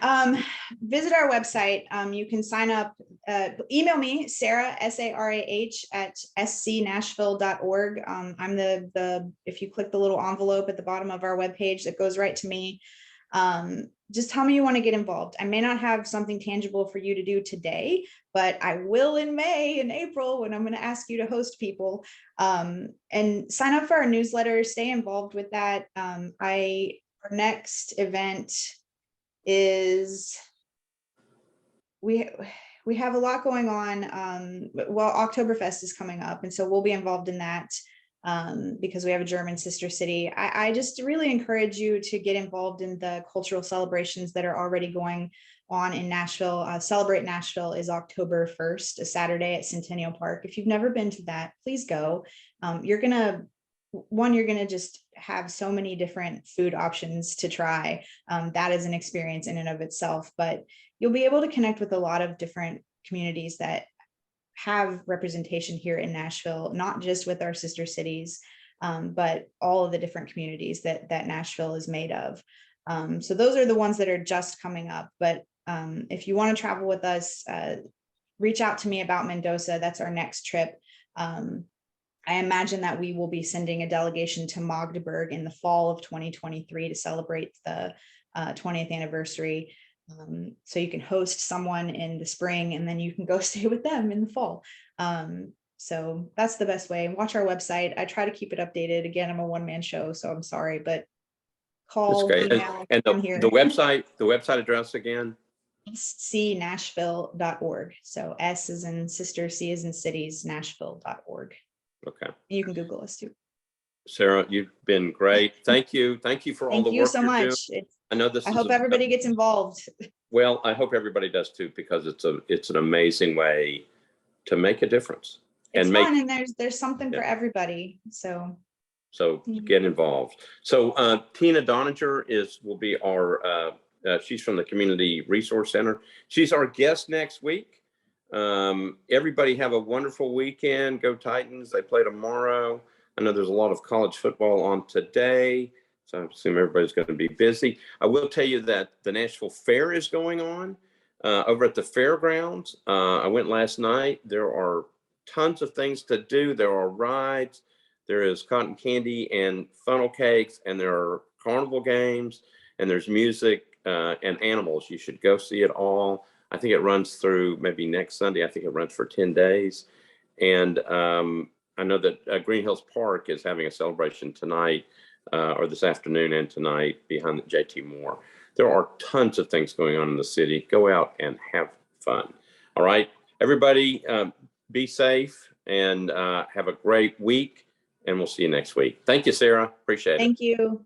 visit our website. You can sign up, email me, Sarah, SARAH at scnashville.org. I'm if you click the little envelope at the bottom of our webpage, that goes right to me. Just tell me you want to get involved. I may not have something tangible for you to do today, but I will in May and April when I'm going to ask you to host people, and sign up for our newsletter, stay involved with that. Our next event is we have a lot going on. Well, Oktoberfest is coming up, and so we'll be involved in that, because we have a German sister city. I just really encourage you to get involved in the cultural celebrations that are already going on in Nashville. Celebrate Nashville is October 1st, a Saturday at Centennial Park. If you've never been to that, please go. You're gonna just have so many different food options to try. That is an experience in and of itself, but you'll be able to connect with a lot of different communities that have representation here in Nashville, not just with our sister cities, but all of the different communities that Nashville is made of. So those are the ones that are just coming up. But if you want to travel with us, reach out to me about Mendoza. That's our next trip. I imagine that we will be sending a delegation to Magdeburg in the fall of 2023 to celebrate the 20th anniversary. So you can host someone in the spring and then you can go stay with them in the fall. So that's the best way. Watch our website. I try to keep it updated. Again, I'm a one-man show, so I'm sorry, but call, email,
And
I'm here.
the website address again?
scnashville.org. So S is in sister, C is in cities, Nashville.org.
Okay.
You can Google us too.
Sarah, you've been great. Thank you. Thank you for all the work
so
you're
much.
doing. I know this
I hope everybody gets involved.
Well, I hope everybody does too, because it's an amazing way to make a difference.
It's fun, and there's something for everybody. So
get involved. So Tina Doninger will be our she's from the Community Resource Center. She's our guest next week. Everybody have a wonderful weekend. Go Titans. They play tomorrow. I know there's a lot of college football on today, so I assume everybody's going to be busy. I will tell you that the Nashville Fair is going on over at the fairgrounds. I went last night. There are tons of things to do. There are rides. There is cotton candy and funnel cakes, and there are carnival games, and there's music and animals. You should go see it all. I think it runs through maybe next Sunday. I think it runs for 10 days. And I know that Green Hills Park is having a celebration tonight or this afternoon and tonight behind the JT Moore. There are tons of things going on in the city. Go out and have fun. All right, everybody, be safe and have a great week. And we'll see you next week. Thank you, Sarah. Appreciate it.
Thank you.